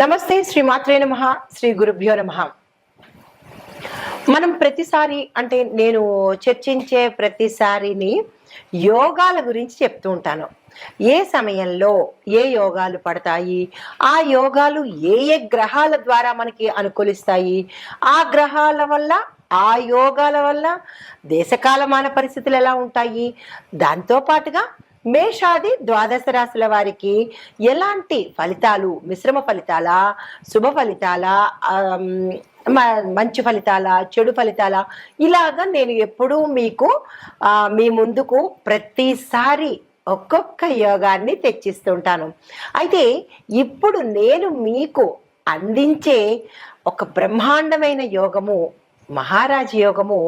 నమస్తే శ్రీమాత్రే నమః శ్రీ గురుభ్యో నమః. మనం ప్రతిసారి అంటే నేను చర్చించే ప్రతిసారిని యోగాల గురించి చెప్తూ ఉంటాను. ఏ సమయంలో ఏ యోగాలు పడతాయి, ఆ యోగాలు ఏ ఏ గ్రహాల ద్వారా మనకి అనుకూలిస్తాయి, ఆ గ్రహాల వల్ల ఆ యోగాల వల్ల దేశకాలమాన పరిస్థితులు ఎలా ఉంటాయి, దాంతో పాటుగా మేషాది ద్వాదశ రాశుల వారికి ఎలాంటి ఫలితాలు, మిశ్రమ ఫలితాలా, శుభ ఫలితాలా, మంచి ఫలితాలా, చెడు ఫలితాలా, ఇలాగా నేను ఎప్పుడూ మీకు మీ ముందుకు ప్రతిసారి ఒక్కొక్క యోగాన్ని తెచ్చిస్తుంటాను. అయితే ఇప్పుడు నేను మీకు అందించే ఒక బ్రహ్మాండమైన యోగము, మహారాజ యోగము,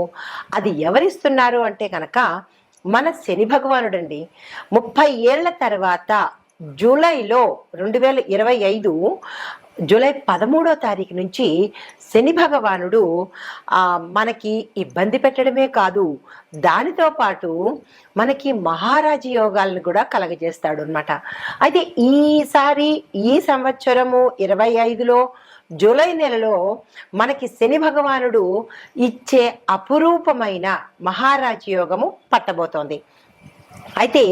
అది ఎవరిస్తున్నారు అంటే కనుక మన శని భగవానుడండి. 30 ఏళ్ల తర్వాత జూలైలో 2025 జూలై 13వ తారీఖు నుంచి శని భగవానుడు మనకి ఇబ్బంది పెట్టడమే కాదు, దానితో పాటు మనకి మహారాజ యోగాలను కూడా కలగజేస్తాడు అనమాట. అయితే ఈసారి ఈ సంవత్సరము 25లో జూలై నెలలో మనకి శని భగవానుడు ఇచ్చే అపురూపమైన మహారాజ యోగము పట్టబోతోంది. అయితే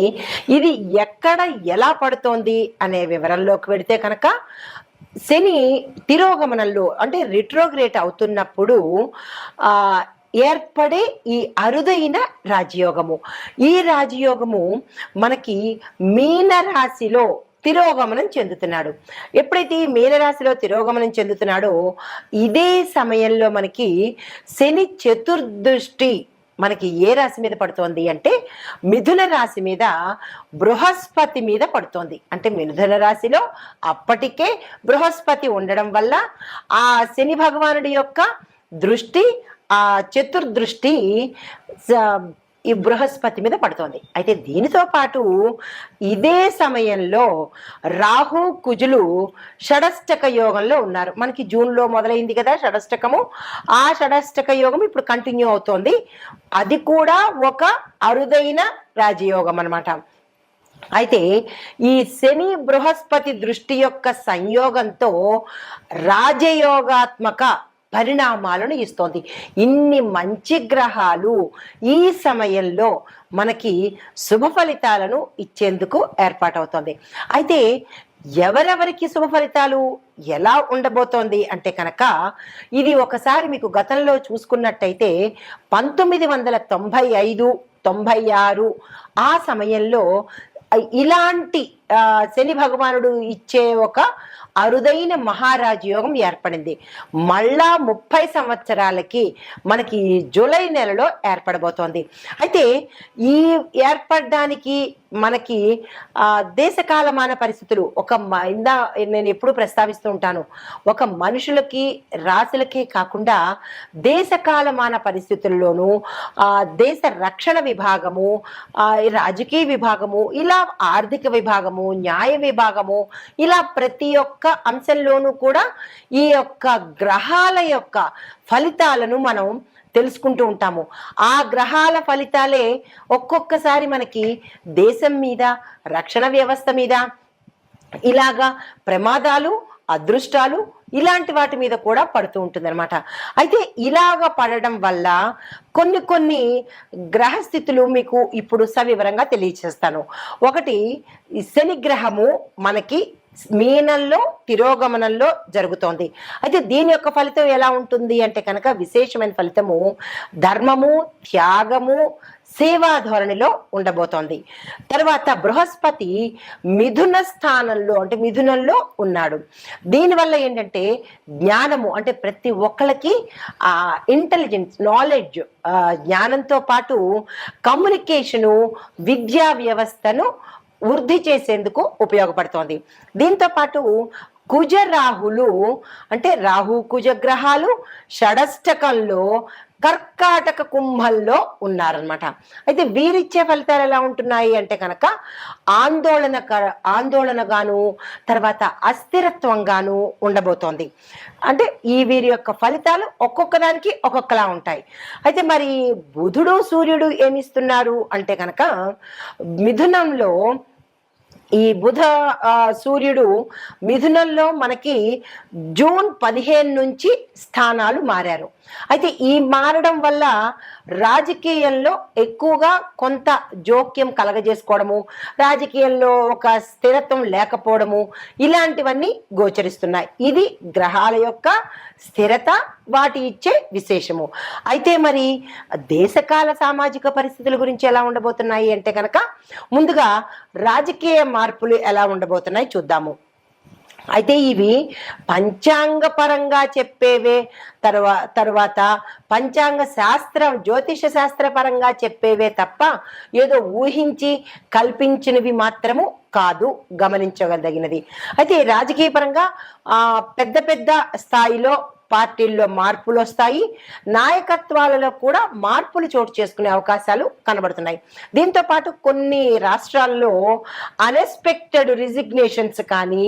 ఇది ఎక్కడ ఎలా పడుతోంది అనే వివరంలోకి వెడితే కనుక, శని తిరోగమనంలో అంటే రిట్రోగ్రేట్ అవుతున్నప్పుడు ఏర్పడే ఈ అరుదైన రాజయోగము, ఈ రాజయోగము మనకి మీన రాశిలో తిరోగమనం చెందుతున్నాడు. ఎప్పుడైతే మీనరాశిలో తిరోగమనం చెందుతున్నాడో ఇదే సమయంలో మనకి శని చతుర్దృష్టి మనకి ఏ రాశి మీద పడుతోంది అంటే మిథున రాశి మీద, బృహస్పతి మీద పడుతోంది. అంటే మిథున రాశిలో అప్పటికే బృహస్పతి ఉండడం వల్ల ఆ శని భగవానుడి యొక్క దృష్టి, ఆ చతుర్దృష్టి ఈ బృహస్పతి మీద పడుతోంది. అయితే దీనితో పాటు ఇదే సమయంలో రాహు కుజులు షడష్టక యోగంలో ఉన్నారు. మనకి జూన్లో మొదలైంది కదా షడష్టకము, ఆ షడష్టక యోగం ఇప్పుడు కంటిన్యూ అవుతోంది. అది కూడా ఒక అరుదైన రాజయోగం అన్నమాట. అయితే ఈ శని బృహస్పతి దృష్టి యొక్క సంయోగంతో రాజయోగాత్మక పరిణామాలను ఇస్తోంది. ఇన్ని మంచి గ్రహాలు ఈ సమయంలో మనకి శుభ ఫలితాలను ఇచ్చేందుకు ఏర్పాటవుతోంది. అయితే ఎవరెవరికి శుభ ఫలితాలు ఎలా ఉండబోతోంది అంటే కనుక, ఇది ఒకసారి మీకు గతంలో చూసుకున్నట్టయితే 1995, 96 ఆ సమయంలో ఇలాంటి శని భగవానుడు ఇచ్చే ఒక అరుదైన మహారాజ యోగం ఏర్పడింది. మళ్ళా 30 సంవత్సరాలకి మనకి జూలై నెలలో ఏర్పడబోతోంది. అయితే ఈ ఏర్పడడానికి మనకి దేశకాలమాన పరిస్థితులు నేను ఎప్పుడు ప్రస్తావిస్తూ ఉంటాను, ఒక మనుషులకి రాశులకే కాకుండా దేశకాలమాన పరిస్థితుల్లోనూ దేశ రక్షణ విభాగము, రాజకీయ విభాగము, ఇలా ఆర్థిక విభాగము, న్యాయ విభాగము, ఇలా ప్రతి ఒక్క అంశంలోనూ కూడా ఈ యొక్క గ్రహాల యొక్క ఫలితాలను మనం తెలుసుకుంటూ ఉంటాము. ఆ గ్రహాల ఫలితాలే ఒక్కొక్కసారి మనకి దేశం మీద, రక్షణ వ్యవస్థ మీద ఇలాగా ప్రమాదాలు, అదృష్టాలు ఇలాంటి వాటి మీద కూడా పడుతూ ఉంటుంది అనమాట. అయితే ఇలాగ పడడం వల్ల కొన్ని గ్రహస్థితులు మీకు ఇప్పుడు సవివరంగా తెలియచేస్తాను. ఒకటి, శని గ్రహము మనకి మీనంలో తిరోగమనంలో జరుగుతోంది. అయితే దీని యొక్క ఫలితం ఎలా ఉంటుంది అంటే కనుక, విశేషమైన ఫలితము ధర్మము, త్యాగము, సేవా ధోరణిలో ఉండబోతోంది. తర్వాత బృహస్పతి మిథున స్థానంలో అంటే మిథునంలో ఉన్నాడు. దీనివల్ల ఏంటంటే జ్ఞానము, అంటే ప్రతి ఒక్కళ్ళకి ఇంటెలిజెన్స్, నాలెడ్జ్, జ్ఞానంతో పాటు కమ్యూనికేషను, విద్యా వ్యవస్థను వృద్ధి చేసేందుకు ఉపయోగపడుతోంది. దీంతో పాటు కుజ రాహులు అంటే రాహు కుజ గ్రహాలు షడష్టకంలో కర్కాటక కుంభంలో ఉన్నారనమాట. అయితే వీరిచ్చే ఫలితాలు ఎలా ఉంటున్నాయి అంటే కనుక ఆందోళనగాను, తర్వాత అస్థిరత్వంగాను ఉండబోతోంది. అంటే వీరి యొక్క ఫలితాలు ఒక్కొక్క దానికి ఒక్కొక్కలా ఉంటాయి. అయితే మరి బుధుడు, సూర్యుడు ఏమిస్తున్నారు అంటే కనుక, మిథునంలో ఈ బుధ సూర్యుడు మిథునంలో మనకి జూన్ 15 నుంచి స్థానాలు మారారు. అయితే ఈ మారడం వల్ల రాజకీయంలో ఎక్కువగా కొంత జోక్యం కలగజేసుకోవడము, రాజకీయంలో ఒక స్థిరత్వం లేకపోవడము, ఇలాంటివన్నీ గోచరిస్తున్నాయి. ఇది గ్రహాల యొక్క స్థిరత, వాటి ఇచ్చే విశేషము. అయితే మరి దేశకాల సామాజిక పరిస్థితుల గురించి ఎలా ఉండబోతున్నాయి అంటే కనుక, ముందుగా రాజకీయ మార్పులు ఎలా ఉండబోతున్నాయి చూద్దాము. అయితే ఇవి పంచాంగ పరంగా చెప్పేవే, తర్వాత పంచాంగ శాస్త్రం, జ్యోతిష శాస్త్ర పరంగా చెప్పేవే తప్ప ఏదో ఊహించి కల్పించినవి మాత్రము కాదు, గమనించగలిగినది. అయితే రాజకీయ పరంగా పెద్ద పెద్ద స్థాయిలో పార్టీల్లో మార్పులు వస్తాయి, నాయకత్వాలలో కూడా మార్పులు చోటు చేసుకునే అవకాశాలు కనబడుతున్నాయి. దీంతో పాటు కొన్ని రాష్ట్రాల్లో అన్ఎక్స్పెక్టెడ్ రిజిగ్నేషన్స్ కానీ,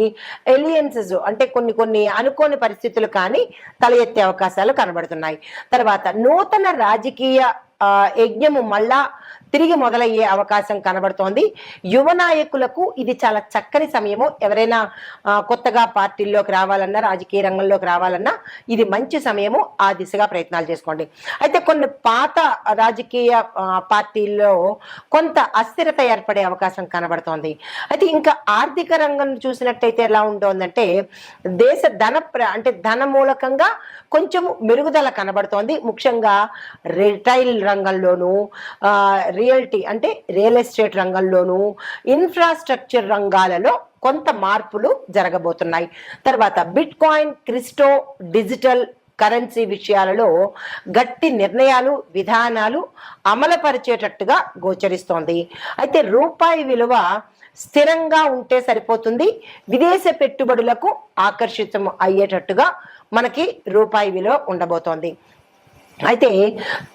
ఎలియన్సెస్ అంటే కొన్ని అనుకోని పరిస్థితులు కానీ తల ఎత్తే అవకాశాలు కనబడుతున్నాయి. తర్వాత నూతన రాజకీయ యజ్ఞము మళ్ళా తిరిగి మొదలయ్యే అవకాశం కనబడుతోంది. యువ నాయకులకు ఇది చాలా చక్కని సమయము. ఎవరైనా కొత్తగా పార్టీల్లోకి రావాలన్నా, రాజకీయ రంగంలోకి రావాలన్నా ఇది మంచి సమయము. ఆ దిశగా ప్రయత్నాలు చేసుకోండి. అయితే కొన్ని పాత రాజకీయ పార్టీల్లో కొంత అస్థిరత ఏర్పడే అవకాశం కనబడుతోంది. అయితే ఇంకా ఆర్థిక రంగం చూసినట్టయితే ఎలా ఉంటుందంటే, దేశ ధన మూలకంగా కొంచెం మెరుగుదల కనబడుతోంది. ముఖ్యంగా రిటైల్ రంగంలోనూ, రియల్టీ అంటే రియల్ ఎస్టేట్ రంగంలోనూ, ఇన్ఫ్రాస్ట్రక్చర్ రంగాలలో కొంత మార్పులు జరగబోతున్నాయి. తర్వాత bit coin, crypto, digital currency విషయాలలో గట్టి నిర్ణయాలు, విధానాలు అమలుపరిచేటట్టుగా గోచరిస్తోంది. అయితే రూపాయి విలువ స్థిరంగా ఉంటే సరిపోతుంది. విదేశ పెట్టుబడులకు ఆకర్షితం అయ్యేటట్టుగా మనకి రూపాయి విలువ ఉండబోతోంది. అయితే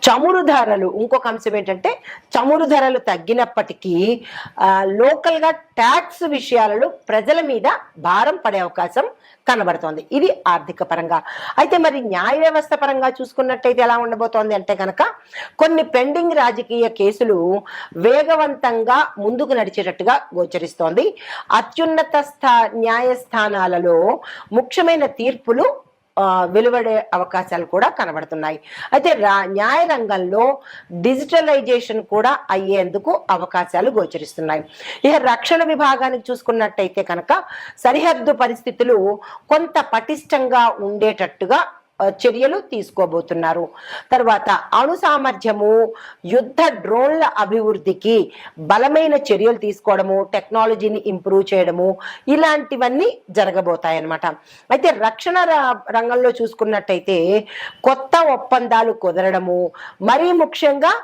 చమురు ధరలు, ఇంకొక అంశం ఏంటంటే, చమురు ధరలు తగ్గినప్పటికీ లోకల్గా ట్యాక్స్ విషయాలలో ప్రజల మీద భారం పడే అవకాశం కనబడుతోంది. ఇది ఆర్థిక పరంగా. అయితే మరి న్యాయ వ్యవస్థ పరంగా చూసుకున్నట్టయితే ఎలా ఉండబోతోంది అంటే కనుక, కొన్ని పెండింగ్ రాజకీయ కేసులు వేగవంతంగా ముందుకు నడిచేటట్టుగా గోచరిస్తోంది. అత్యున్నత న్యాయస్థానాలలో ముఖ్యమైన తీర్పులు వెలువడే అవకాశాలు కూడా కనబడుతున్నాయి. అయితే న్యాయ రంగంలో డిజిటలైజేషన్ కూడా అయ్యేందుకు అవకాశాలు గోచరిస్తున్నాయి. ఇక రక్షణ విభాగానికి చూసుకున్నట్టయితే కనుక, సరిహద్దు పరిస్థితులు కొంత పటిష్టంగా ఉండేటట్టుగా చర్యలు తీసుకోబోతున్నారు. తర్వాత అణు సామర్థ్యము, యుద్ధ డ్రోన్ల అభివృద్ధికి బలమైన చర్యలు తీసుకోవడము, టెక్నాలజీని ఇంప్రూవ్ చేయడము, ఇలాంటివన్నీ జరగబోతాయి అన్నమాట. అయితే రక్షణ రంగంలో చూసుకున్నట్టయితే కొత్త ఒప్పందాలు కుదరడము, మరీ ముఖ్యంగా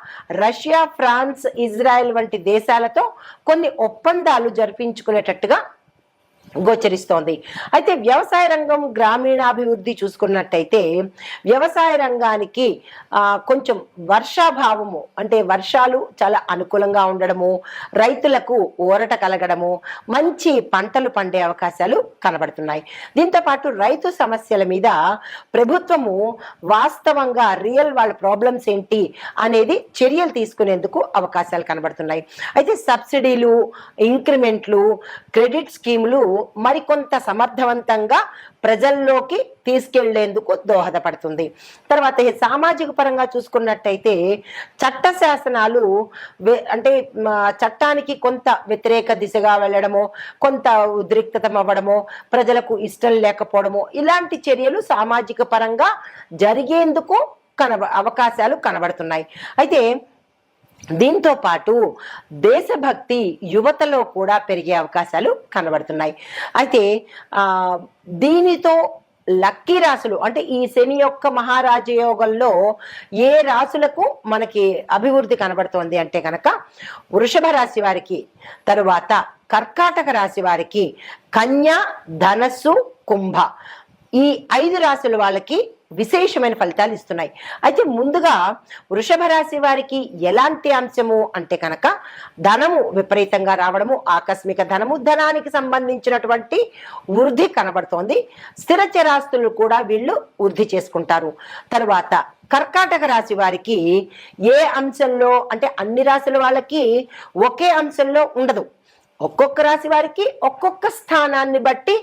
రష్యా, ఫ్రాన్స్, ఇజ్రాయెల్ వంటి దేశాలతో కొన్ని ఒప్పందాలు జరిపించుకునేటట్టుగా గోచరిస్తోంది. అయితే వ్యవసాయ రంగం, గ్రామీణాభివృద్ధి చూసుకున్నట్టయితే వ్యవసాయ రంగానికి కొంచెం వర్షాభావము, అంటే వర్షాలు చాలా అనుకూలంగా ఉండడము, రైతులకు ఊరట కలగడము, మంచి పంటలు పండే అవకాశాలు కనబడుతున్నాయి. దీంతో పాటు రైతు సమస్యల మీద ప్రభుత్వము వాస్తవంగా వాళ్ళ ప్రాబ్లమ్స్ ఏంటి అనేది చర్యలు తీసుకునేందుకు అవకాశాలు కనబడుతున్నాయి. అయితే సబ్సిడీలు, ఇంక్రిమెంట్లు, క్రెడిట్ స్కీములు మరికొంత సమర్థవంతంగా ప్రజల్లోకి తీసుకెళ్లేందుకు దోహదపడుతుంది. తర్వాత సామాజిక పరంగా చూసుకున్నట్టయితే చట్ట శాసనాలు అంటే చట్టానికి కొంత వ్యతిరేక దిశగా వెళ్ళడము, కొంత ఉద్రిక్తత అవ్వడము, ప్రజలకు ఇష్టం లేకపోవడము, ఇలాంటి చర్యలు సామాజిక పరంగా జరిగేందుకు అవకాశాలు కనబడుతున్నాయి. అయితే దీంతో పాటు దేశభక్తి యువతలో కూడా పెరిగే అవకాశాలు కనబడుతున్నాయి. అయితే దీనితో లక్కీ రాశులు అంటే ఈ శని యొక్క మహారాజయోగంలో ఏ రాశులకు మనకి అభివృద్ధి కనబడుతోంది అంటే కనుక, వృషభ రాశి వారికి, తరువాత కర్కాటక రాశి వారికి, కన్యా, ధనస్సు, కుంభ, ఈ 5 రాశుల వాళ్ళకి విశేషమైన ఫలితాలు ఇస్తున్నాయి. అయితే ముందుగా వృషభ రాశి వారికి ఎలాంటి అంశము అంటే కనుక, ధనము విపరీతంగా రావడము, ఆకస్మిక ధనము, ధనానికి సంబంధించినటువంటి వృద్ధి కనబడుతోంది. స్థిర చరాస్తులు కూడా వీళ్ళు వృద్ధి చేసుకుంటారు. తర్వాత కర్కాటక రాశి వారికి ఏ అంశంలో అంటే, అన్ని రాశుల వాళ్ళకి ఒకే అంశంలో ఉండదు, ఒక్కొక్క రాశి వారికి ఒక్కొక్క స్థానాన్ని బట్టి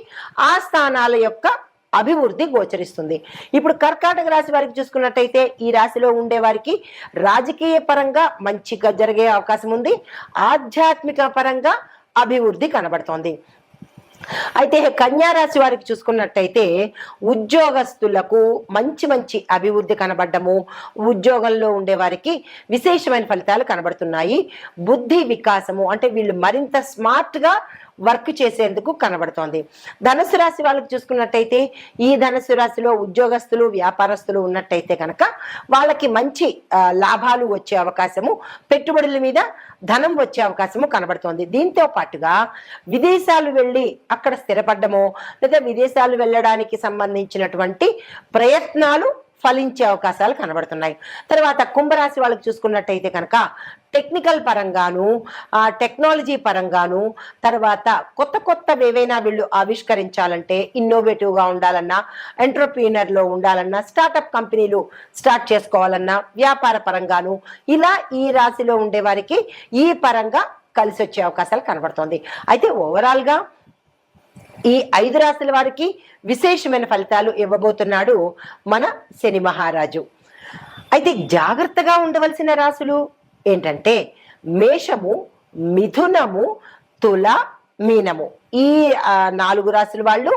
ఆ స్థానాల యొక్క అభివృద్ధి గోచరిస్తుంది. ఇప్పుడు కర్కాటక రాశి వారికి చూసుకున్నట్టయితే ఈ రాశిలో ఉండే వారికి రాజకీయ పరంగా మంచిగా జరిగే అవకాశం ఉంది, ఆధ్యాత్మిక పరంగా అభివృద్ధి కనబడుతోంది. అయితే కన్యా రాశి వారికి చూసుకున్నట్టయితే ఉద్యోగస్తులకు మంచి మంచి అభివృద్ధి కనబడము, ఉద్యోగంలో ఉండే వారికి విశేషమైన ఫలితాలు కనబడుతున్నాయి. బుద్ధి వికాసము అంటే వీళ్ళు మరింత స్మార్ట్గా వర్క్ చేసేందుకు కనబడుతోంది. ధనుసు రాశి వాళ్ళకి చూసుకున్నట్టయితే ఈ ధనుసు రాశిలో ఉద్యోగస్తులు వ్యాపారస్తులు ఉన్నట్టయితే కనుక వాళ్ళకి మంచి లాభాలు వచ్చే అవకాశము, పెట్టుబడుల మీద ధనం వచ్చే అవకాశము కనబడుతోంది. దీంతో పాటుగా విదేశాలు వెళ్ళి అక్కడ స్థిరపడ్డమో లేదా విదేశాలు వెళ్ళడానికి సంబంధించినటువంటి ప్రయత్నాలు ఫలించే అవకాశాలు కనబడుతున్నాయి. తర్వాత కుంభరాశి వాళ్ళకి చూసుకున్నట్టయితే కనుక టెక్నికల్ పరంగాను టెక్నాలజీ పరంగాను తర్వాత కొత్త కొత్తవి ఏవైనా వీళ్ళు ఆవిష్కరించాలంటే ఇన్నోవేటివ్గా ఉండాలన్నా, ఎంటర్‌ప్రీనర్‌లో ఉండాలన్నా, స్టార్టప్ కంపెనీలు స్టార్ట్ చేసుకోవాలన్నా, వ్యాపార పరంగాను ఇలా ఈ రాశిలో ఉండే వారికి ఈ పరంగా కలిసి వచ్చే అవకాశాలు కనబడుతోంది. అయితే ఓవరాల్గా ఈ 5 రాశుల వారికి విశేషమైన ఫలితాలు ఇవ్వబోతున్నాడు మన శని మహారాజు. అయితే జాగ్రత్తగా ఉండవలసిన రాశులు ఏంటంటే మేషము, మిథునము, తుల, మీనము. ఈ 4 రాశుల వాళ్ళు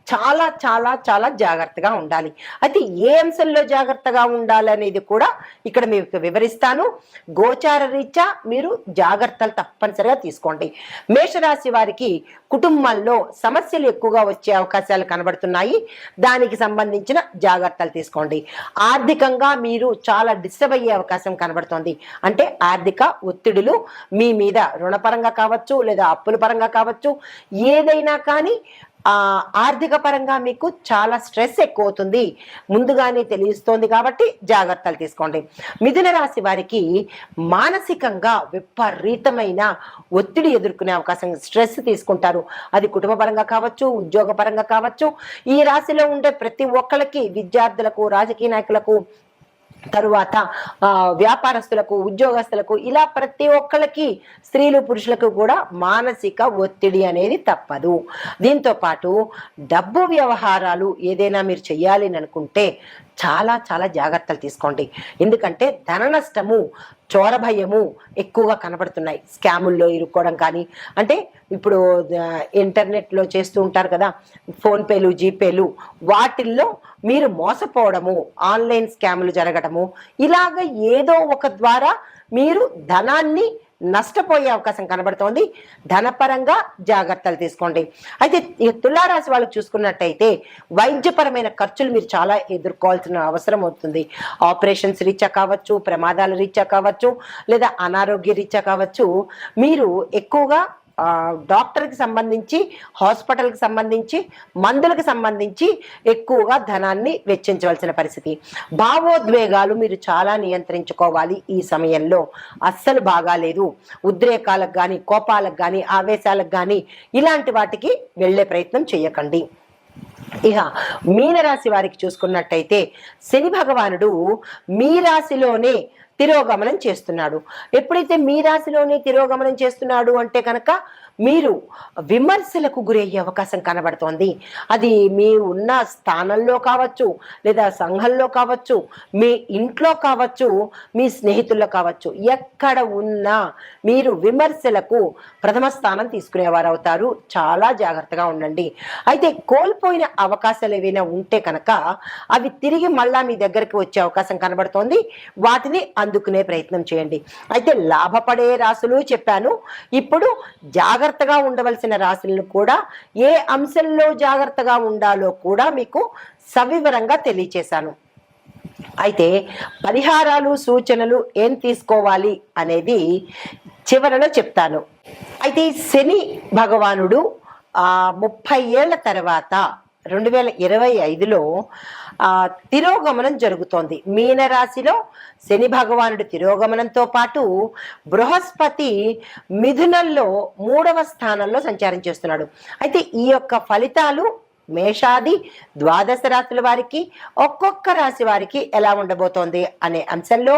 చాలా చాలా చాలా జాగ్రత్తగా ఉండాలి. అయితే ఏ అంశంలో జాగ్రత్తగా ఉండాలనేది కూడా ఇక్కడ మీకు వివరిస్తాను. గోచార రీత్యా మీరు జాగ్రత్తలు తప్పనిసరిగా తీసుకోండి. మేషరాశి వారికి కుటుంబంలో సమస్యలు ఎక్కువగా వచ్చే అవకాశాలు కనబడుతున్నాయి, దానికి సంబంధించిన జాగ్రత్తలు తీసుకోండి. ఆర్థికంగా మీరు చాలా డిస్టర్బ్ అయ్యే అవకాశం కనబడుతోంది. అంటే ఆర్థిక ఒత్తిడులు మీ మీద రుణపరంగా కావచ్చు లేదా అప్పుల పరంగా కావచ్చు, ఏదైనా కానీ ఆర్థిక పరంగా మీకు చాలా స్ట్రెస్ ఎక్కువ అవుతుంది, ముందుగానే తెలుస్తోంది కాబట్టి జాగ్రత్తలు తీసుకోండి. మిథున రాశి వారికి మానసికంగా విపరీతమైన ఒత్తిడి ఎదుర్కొనే అవకాశం, స్ట్రెస్ తీసుకుంటారు. అది కుటుంబ పరంగా కావచ్చు, ఉద్యోగ పరంగా కావచ్చు. ఈ రాశిలో ఉండే ప్రతి ఒక్కరికి, విద్యార్థులకు, రాజకీయ నాయకులకు, తరువాత వ్యాపారస్తులకు, ఉద్యోగస్తులకు, ఇలా ప్రతి ఒక్కళ్ళకి, స్త్రీలు పురుషులకు కూడా మానసిక ఒత్తిడి అనేది తప్పదు. దీంతో పాటు డబ్బు వ్యవహారాలు ఏదైనా మీరు చెయ్యాలి అనుకుంటే చాలా చాలా జాగ్రత్తలు తీసుకోండి. ఎందుకంటే ధన నష్టము, చోర భయము ఎక్కువగా కనబడుతున్నాయి. స్కాముల్లో ఇరుక్కోవడం కానీ, అంటే ఇప్పుడు ఇంటర్నెట్లో చేస్తూ ఉంటారు కదా ఫోన్పేలు, జీపేలు, వాటిల్లో మీరు మోసపోవడము, ఆన్లైన్ స్కాములు జరగడము, ఇలాగ ఏదో ఒక ద్వారా మీరు ధనాన్ని నష్టపోయే అవకాశం కనబడుతోంది. ధనపరంగా జాగ్రత్తలు తీసుకోండి. అయితే తులారాశి వాళ్ళకి చూసుకున్నట్టయితే వైద్యపరమైన ఖర్చులు మీరు చాలా ఎదుర్కోవాల్సిన అవసరం అవుతుంది. ఆపరేషన్స్ రీత్యా కావచ్చు, ప్రమాదాల రీత్యా కావచ్చు, లేదా అనారోగ్య రీత్యా కావచ్చు, మీరు ఎక్కువగా డాక్టర్కి సంబంధించి, హాస్పిటల్కి సంబంధించి, మందులకు సంబంధించి ఎక్కువగా ధనాన్ని వెచ్చించవలసిన పరిస్థితి. భావోద్వేగాలు మీరు చాలా నియంత్రించుకోవాలి. ఈ సమయంలో అస్సలు బాగాలేదు. ఉద్రేకాలకు కానీ, కోపాలకు కానీ, ఆవేశాలకు కానీ ఇలాంటి వాటికి వెళ్ళే ప్రయత్నం చేయకండి. ఇక మీనరాశి వారికి చూసుకున్నట్టయితే శని భగవానుడు మీ రాశిలోనే తిరోగమనం చేస్తున్నాడు. ఎప్పుడైతే మీ రాశిలోనే తిరోగమనం చేస్తున్నాడు అంటే కనుక మీరు విమర్శలకు గురయ్యే అవకాశం కనబడుతోంది. అది మీ ఉన్న స్థానంలో కావచ్చు, లేదా సంఘంలో కావచ్చు, మీ ఇంట్లో కావచ్చు, మీ స్నేహితుల్లో కావచ్చు, ఎక్కడ ఉన్నా మీరు విమర్శలకు ప్రథమ స్థానం తీసుకునేవారు అవుతారు. చాలా జాగ్రత్తగా ఉండండి. అయితే కోల్పోయిన అవకాశాలు ఏవైనా ఉంటే కనుక అవి తిరిగి మళ్ళా మీ దగ్గరికి వచ్చే అవకాశం కనబడుతోంది. వాటిని అందుకునే ప్రయత్నం చేయండి. అయితే లాభపడే రాశులు చెప్పాను. ఇప్పుడు జాగ్రత్తగా ఉండవలసిన రాశులను కూడా, ఏ అంశంలో జాగ్రత్తగా ఉండాలో కూడా మీకు సవివరంగా తెలియచేశాను. అయితే పరిహారాలు, సూచనలు ఏం తీసుకోవాలి అనేది చివరలో చెప్తాను. అయితే శని భగవానుడు 30 ఏళ్ల తర్వాత 2025లో తిరోగమనం జరుగుతోంది. మీనరాశిలో శని భగవానుడు తిరోగమనంతో పాటు బృహస్పతి మిథునంలో 3వ స్థానంలో సంచారం చేస్తున్నాడు. అయితే ఈ యొక్క ఫలితాలు మేషాది ద్వాదశ రాశుల వారికి, ఒక్కొక్క రాశి వారికి ఎలా ఉండబోతోంది అనే అంశంలో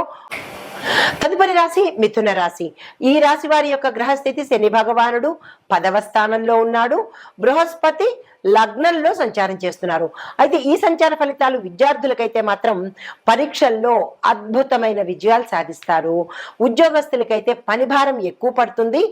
తదుపరి రాశి మిథున రాశి. ఈ రాశి వారి యొక్క గ్రహస్థితి శని భగవానుడు 10వ స్థానంలో ఉన్నాడు. బృహస్పతి లగ్నంలో సంచారం చేస్తున్నారు. అయితే ఈ సంచార ఫలితాలు విద్యార్థులకైతే మాత్రం పరీక్షల్లో అద్భుతమైన విజయాలు సాధిస్తారు. ఉద్యోగస్తులకైతే పని భారం ఎక్కువ పడుతుంది,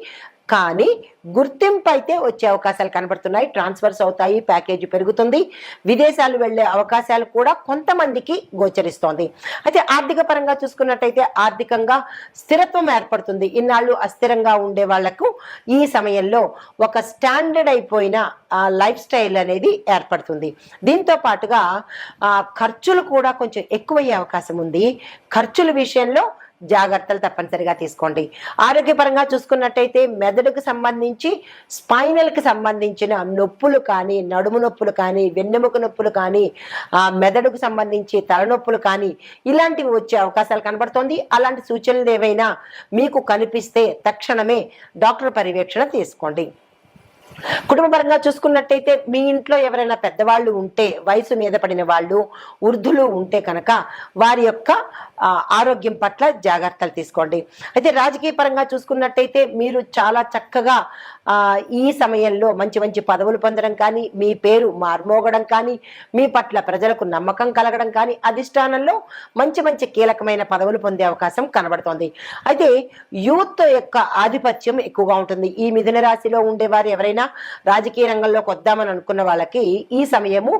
కానీ గుర్తింపు అయితే వచ్చే అవకాశాలు కనబడుతున్నాయి. ట్రాన్స్ఫర్స్ అవుతాయి, ప్యాకేజీ పెరుగుతుంది, విదేశాలు వెళ్లే అవకాశాలు కూడా కొంతమందికి గోచరిస్తోంది. అయితే ఆర్థిక పరంగా చూసుకున్నట్టయితే ఆర్థికంగా స్థిరత్వం ఏర్పడుతుంది. ఇన్నాళ్ళు అస్థిరంగా ఉండే వాళ్లకు ఈ సమయంలో ఒక స్టాండర్డ్ అయిపోయిన లైఫ్ స్టైల్ అనేది ఏర్పడుతుంది. దీంతో పాటుగా ఖర్చులు కూడా కొంచెం ఎక్కువయ్యే అవకాశం ఉంది. ఖర్చుల విషయంలో జాగ్రత్తలు తప్పనిసరిగా తీసుకోండి. ఆరోగ్యపరంగా చూసుకున్నట్టయితే మెదడుకు సంబంధించి స్పైనల్కి సంబంధించిన నొప్పులు కానీ, నడుము నొప్పులు కానీ, వెన్నెముక నొప్పులు కానీ, మెదడుకు సంబంధించి తలనొప్పులు కానీ ఇలాంటివి వచ్చే అవకాశాలు కనబడుతోంది. అలాంటి సూచనలు ఏవైనా మీకు కనిపిస్తే తక్షణమే డాక్టర్ పర్యవేక్షణ తీసుకోండి. కుటుంబపరంగా చూసుకున్నట్టయితే మీ ఇంట్లో ఎవరైనా పెద్దవాళ్ళు ఉంటే, వయసు మీద పడిన వాళ్ళు, వృద్ధులు ఉంటే కనుక వారి యొక్క ఆరోగ్యం పట్ల జాగ్రత్తలు తీసుకోండి. అయితే రాజకీయ పరంగా చూసుకున్నట్టయితే మీరు చాలా చక్కగా ఈ సమయంలో మంచి మంచి పదవులు పొందడం కానీ, మీ పేరు మార్మోగడం కానీ, మీ పట్ల ప్రజలకు నమ్మకం కలగడం కానీ, అధిష్టానంలో మంచి మంచి కీలకమైన పదవులు పొందే అవకాశం కనబడుతోంది. అయితే యూత్ యొక్క ఆధిపత్యం ఎక్కువగా ఉంటుంది. ఈ మిథున రాశిలో ఉండేవారు ఎవరైనా రాజకీయ రంగంలోకి వద్దామని అనుకున్న వాళ్ళకి ఈ సమయము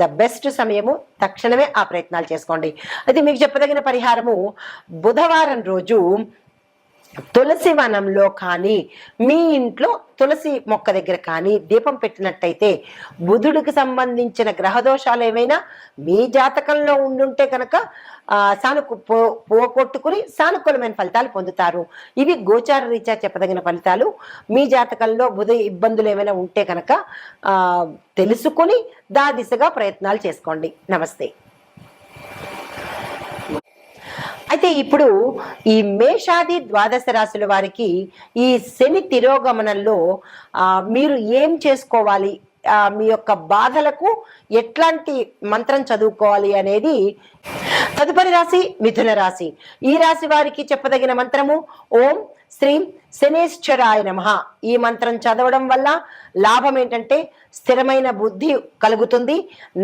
ద బెస్ట్ సమయము. తక్షణమే ఆ ప్రయత్నాలు చేసుకోండి. అయితే మీకు చెప్పదగిన పరిహారము, బుధవారం రోజు తులసి వనంలో కానీ, మీ ఇంట్లో తులసి మొక్క దగ్గర కానీ దీపం పెట్టినట్టయితే బుధుడికి సంబంధించిన గ్రహదోషాలు ఏమైనా మీ జాతకంలో ఉండుంటే కనుక పోగొట్టుకుని సానుకూలమైన ఫలితాలు పొందుతారు. ఇవి గోచార రీత్యా చెప్పదగిన ఫలితాలు. మీ జాతకంలో బుధ ఇబ్బందులు ఏమైనా ఉంటే కనుక తెలుసుకుని దిశగా ప్రయత్నాలు చేసుకోండి. నమస్తే. అయితే ఇప్పుడు ఈ మేషాది ద్వాదశ రాశుల వారికి ఈ శని తిరోగమనంలో మీరు ఏం చేసుకోవాలి, మీ యొక్క బాధలకు ఎట్లాంటి మంత్రం చదువుకోవాలి అనేది తదుపరి రాశి మిథున రాశి. ఈ రాశి వారికి చెప్పదగిన మంత్రము ఓం శ్రీం శనేశ్వరాయ నమః. ఈ మంత్రం చదవడం వల్ల లాభం ఏంటంటే స్థిరమైన బుద్ధి కలుగుతుంది,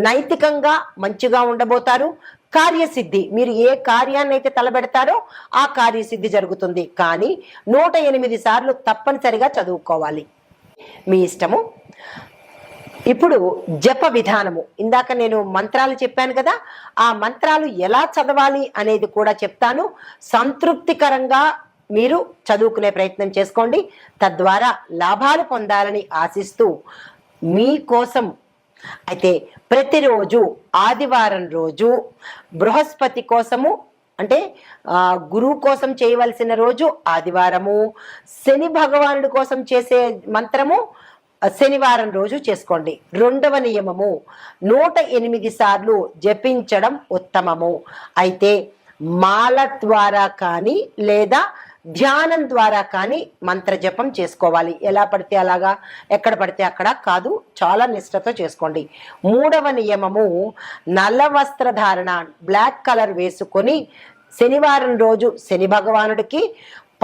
నైతికంగా మంచిగా ఉండబోతారు, కార్యసిద్ధి, మీరు ఏ కార్యాన్ని అయితే తలబెడతారో ఆ కార్యసిద్ధి జరుగుతుంది. కానీ 108 సార్లు తప్పనిసరిగా చదువుకోవాలి. మీ ఇష్టము. ఇప్పుడు జప విధానము, ఇందాక నేను మంత్రాలు చెప్పాను కదా, ఆ మంత్రాలు ఎలా చదవాలి అనేది కూడా చెప్తాను. సంతృప్తికరంగా మీరు చదువుకునే ప్రయత్నం చేసుకోండి. తద్వారా లాభాలు పొందాలని ఆశిస్తూ మీకోసం అయితే ప్రతిరోజు ఆదివారం రోజు బృహస్పతి కోసము, అంటే గురువు కోసం చేయవలసిన రోజు ఆదివారము, శని భగవానుడి కోసం చేసే మంత్రము శనివారం రోజు చేసుకోండి. 2వ నియమము 108 సార్లు జపించడం ఉత్తమము. అయితే మాల ద్వారా కానీ లేదా ధ్యానం ద్వారా కానీ మంత్ర జపం చేసుకోవాలి. ఎలా పడితే అలాగా, ఎక్కడ పడితే అక్కడ కాదు, చాలా నిష్ఠతో చేసుకోండి. 3వ నియమము నల్ల వస్త్రధారణ, బ్లాక్ కలర్ వేసుకొని శనివారం రోజు శని భగవానుడికి,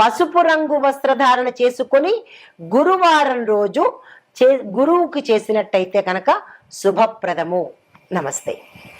పసుపు రంగు వస్త్రధారణ చేసుకొని గురువారం రోజు గురువుకి చేసినట్టయితే కనుక శుభప్రదము. నమస్తే.